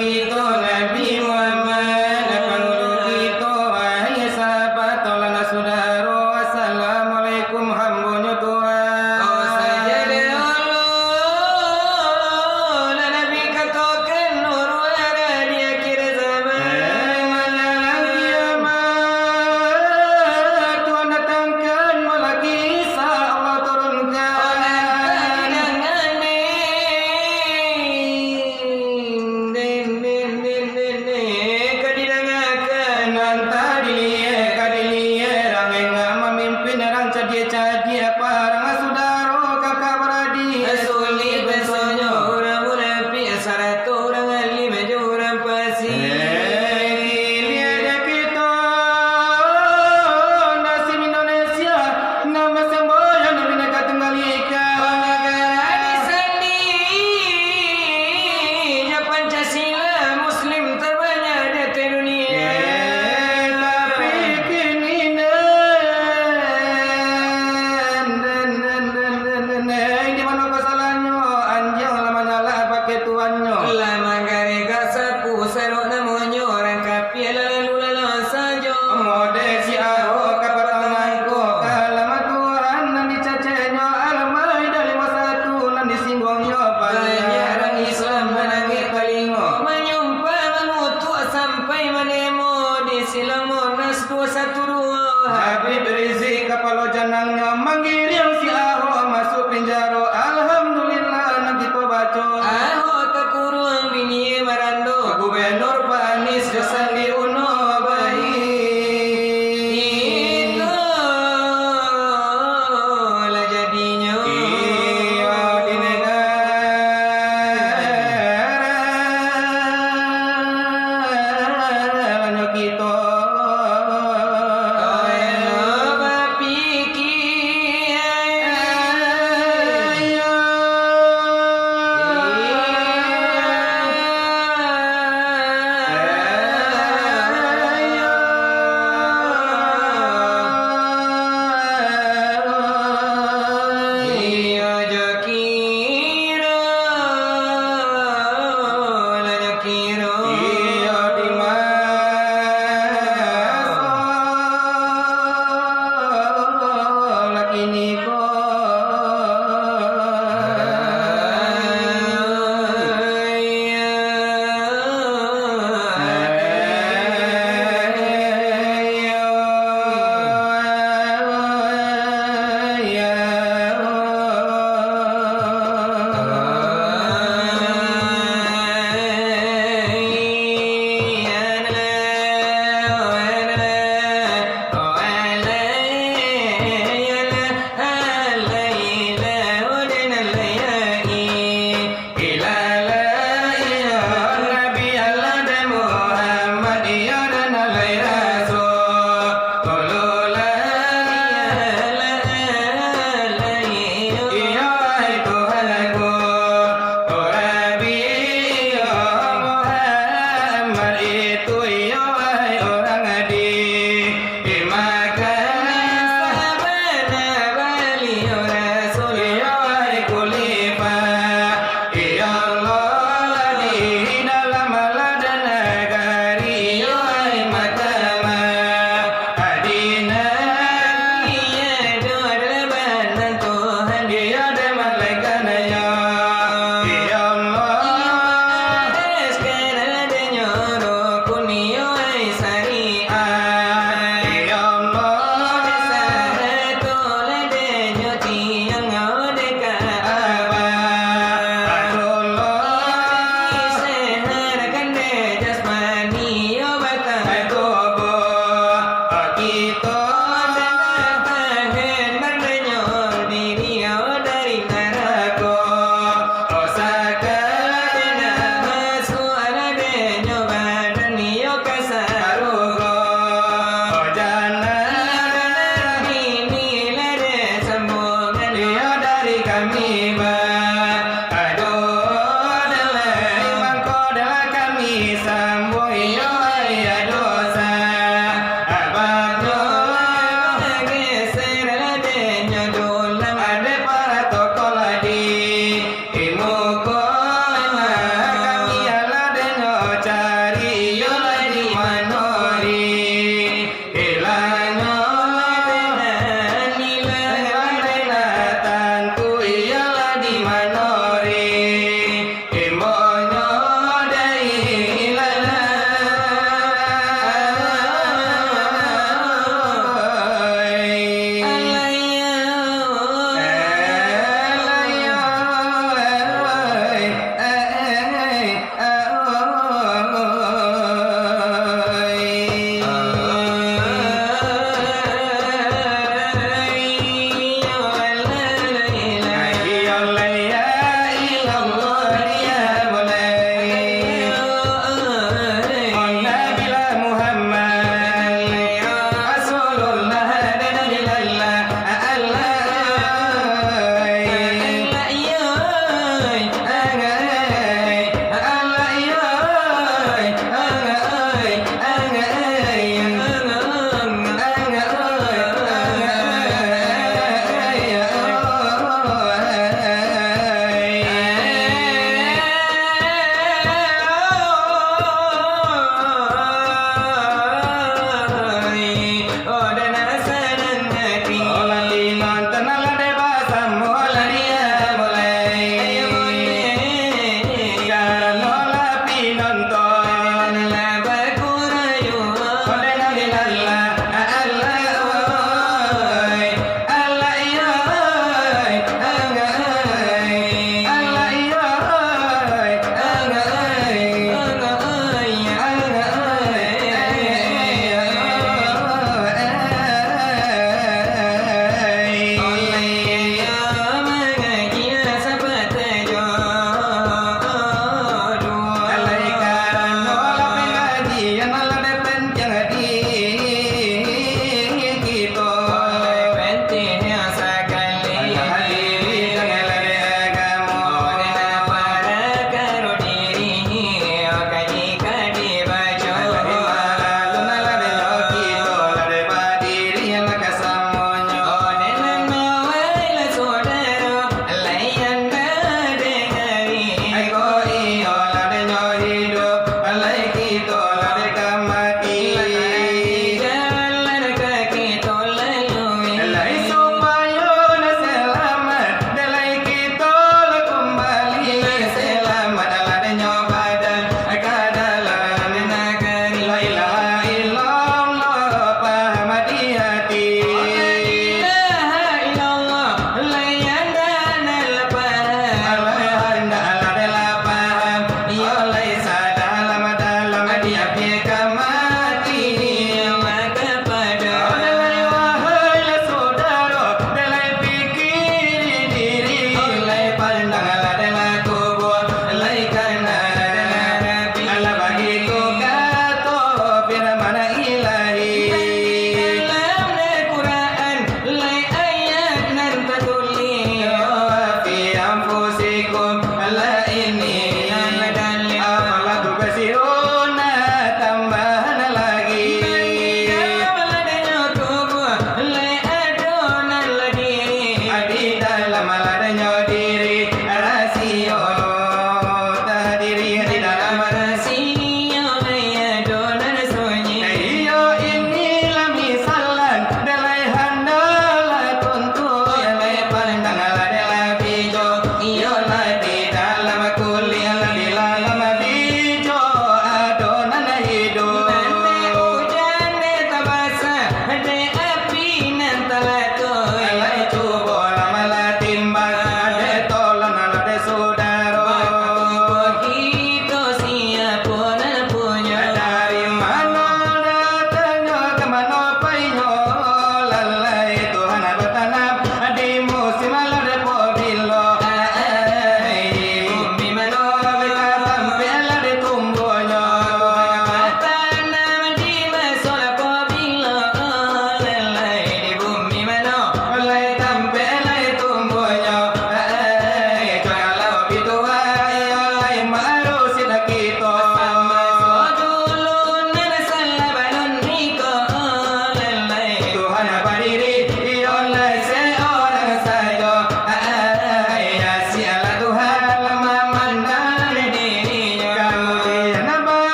Kita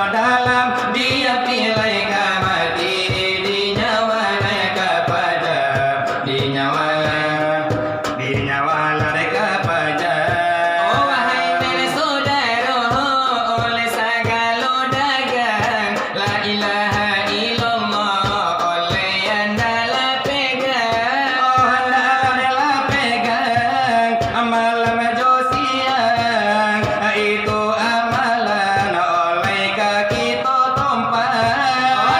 dalam dia pilih mati di nyawa kepada di nyawa kepada. Oh wahai nenek saudara, oleh segala dagang la ilaha illallah oleh anda pegang. Oh anda pegang amalan josian itu amalan oleh kita tumpah. Oh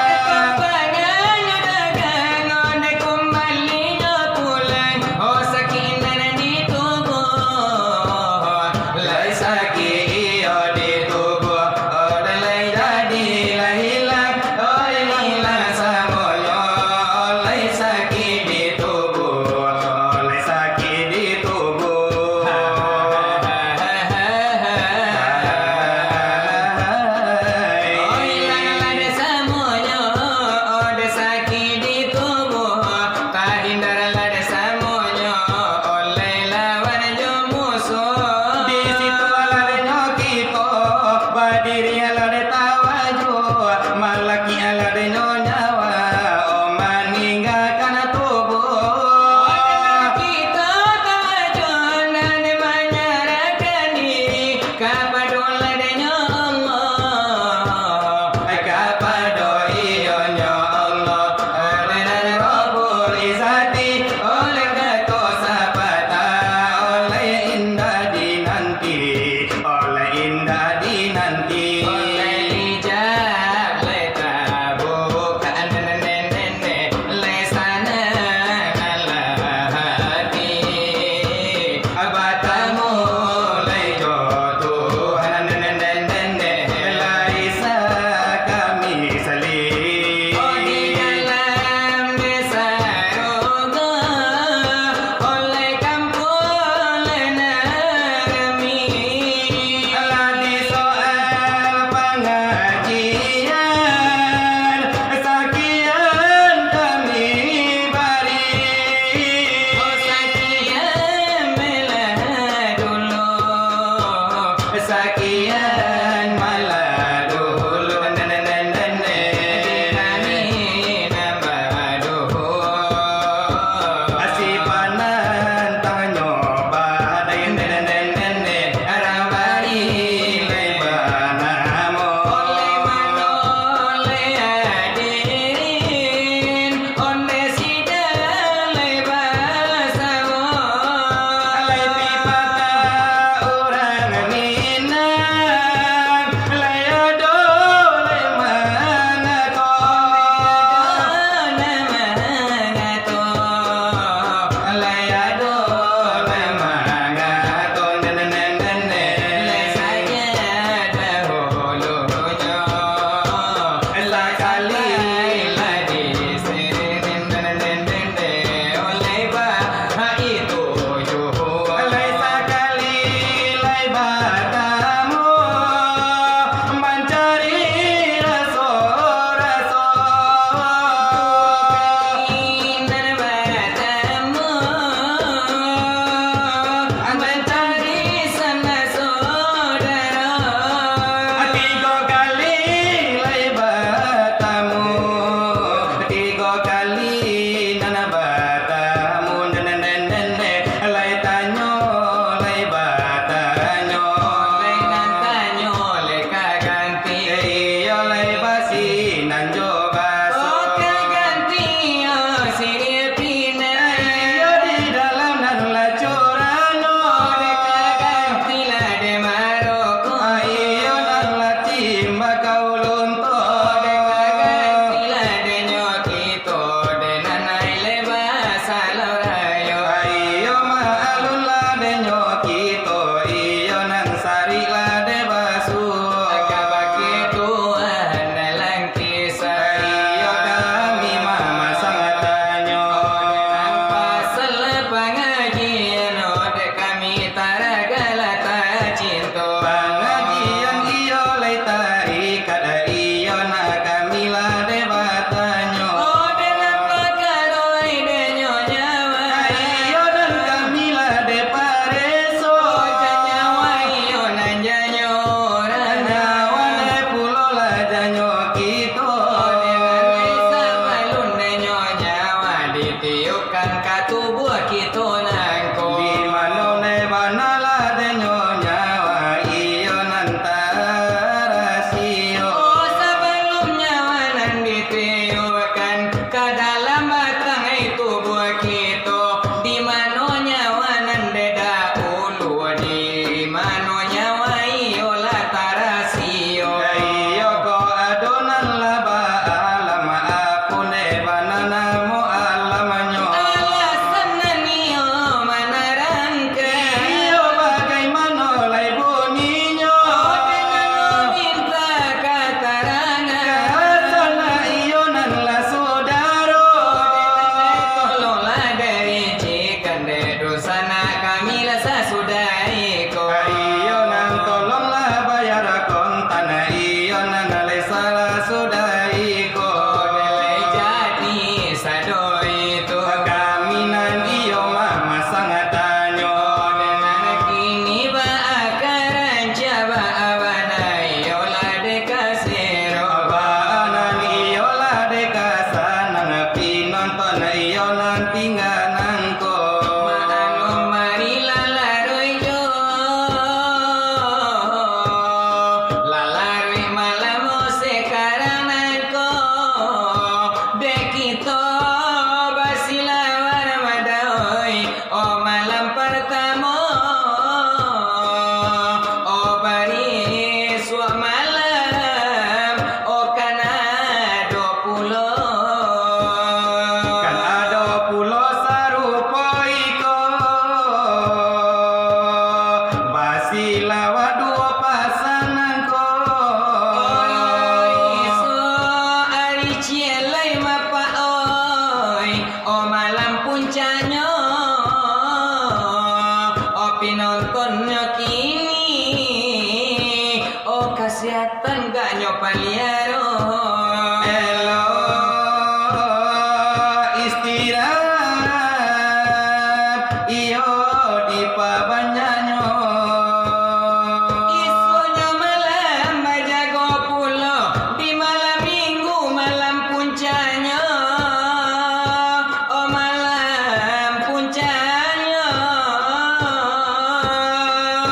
dagang dagang kembalinya pulang. Oh sakinah di tubuh lai sakit di tubuh oh lai jadi lai hilang oh hilang semuanya lai sakit di tubuh lai sakit di tubuh. Oh hilang ada semuanya oh sakit di tubuh tak hindar ada semuanya oleh lawan jo musuh. Di situ aladnya kita berdiri alade tawaju malaki aladnya nyawa oh meninggalkan tubuh. Kita tawaju dan menyerahkan diri kepada aladnya Allah kepada ionya Allah dan Rabbul Izzati oleh ketua sapata oleh indah dinanti oleh indah dinanti oleh ijab le tabukan nenek le sana hati abatamu le jodohan nenek laisa kami salih. Oh di dalam desa roga oleh kampung lenarmi alah di soal pengajian sakian kami bari. Oh sakian malah dulu sakian malah dulu nenek kami nambah dulu asipanan tangannya badai nenek arang bari lebanamu oleh mana aro elo istirahat iyo di pabanyanyo isunya malam bajago pulo di malam minggu malam puncanya oh malam puncanya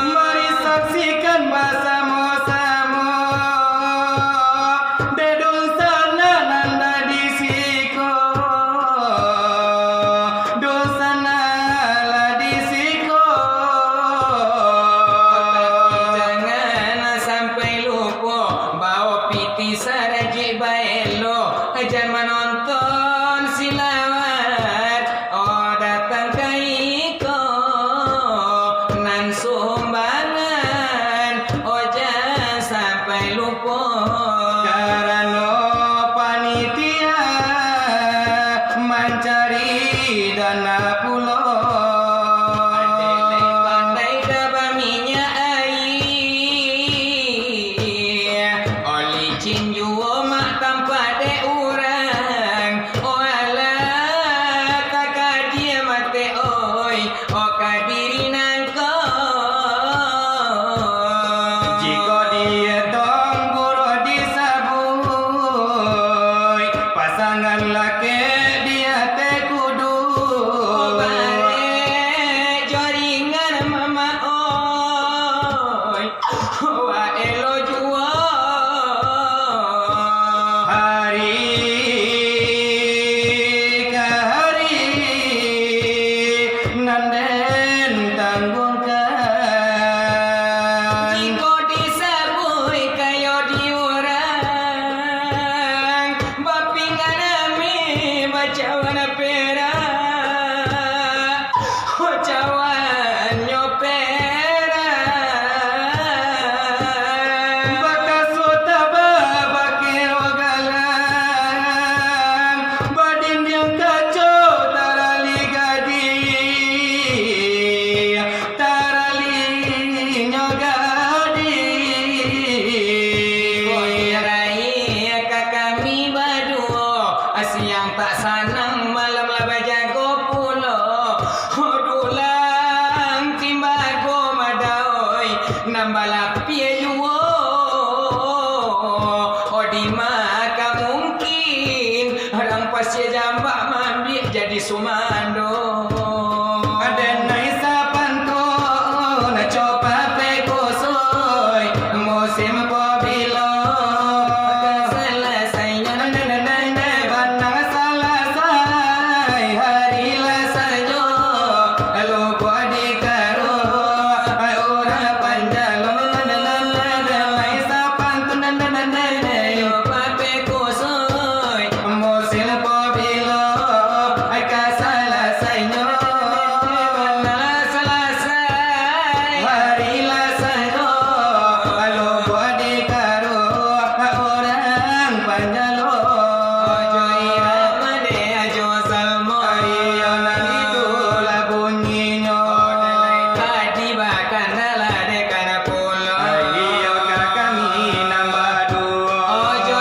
mari saksikan bersama-sama dedul sana nanda disiko dosana la disiko jangan sampai lupa bawa piti saraji baelo jangan menonton silawat oh datang ke iko nan sumbangan oh jangan sampai lupa karena panitia mencari dana pulo pandai dapat minyak air oli cinjuo mak tanpa de urang oh alah kakak dia mate oi oh kadiri nangko jika dia tong buro disabui pasangan laki dia te kudu oh bare jaringan mama oi wa elo jua hari ke hari nanden tanggungkan jika disabui kayo diurang bapingan ami bacawan perak bacawan nyopera bakasota babakiro galang badin yang kacau tarali gadi tarali nyogadi rai kakami baduo siang tak sanang malam lah bajago pulo dulang timbago madaoi nambala pie juo di maka mungkin orang pasir jambak mandi jadi sumando ada naisa panto na coba pekosoi musim pobilo selesainya nene banang selesai hari lasajo lalu gua dikaro ora panjalo naisa panto nene coba pekosoi musim pobilo ka selesainya selesai hari lasajo lalu gua dikaro orang panjalo ojo iramade ajo salmo ayo nanti bunyinya tadi bahkan nala de kana pulo ayo kakami nambah dua ojo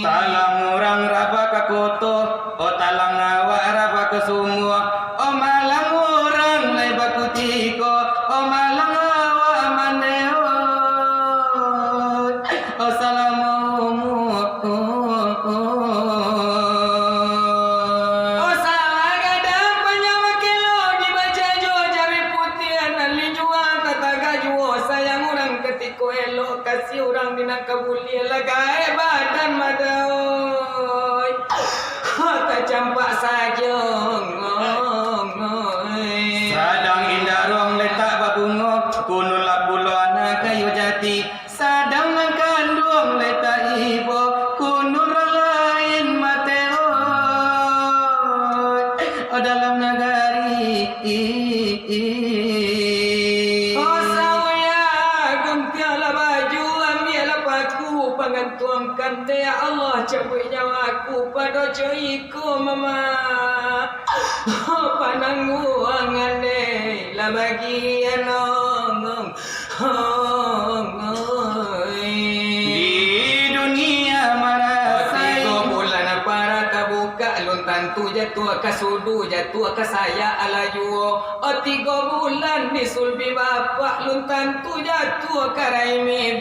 Talang orang raba ka kuto, o talang awak raba ke semua, o malang orang lai bakutiko, o malang awak maneo, o salamu. O salah gadang penyawa kilo dibaca jo jari putih anali juang kataga juo sayang orang ketiko elok kasih orang dina kabuli lagai badan madaoi tak campak saja sadang indah ruang letak babungo kunul lapulo anak kayu jati sadang kandung letak ibu kunul lain mateo dalam negari guntialah baju ambillah paku pengantuangkan ya Allah cabut nyawa aku pada joiku mama panangguangan lah bagi anong di dunia marasai bulan para kabuka luntan tu jatuh ke sudu jatuh ke saya ala juo 3 bulan ni sulbi bapak luntan tu jatuh ke raimi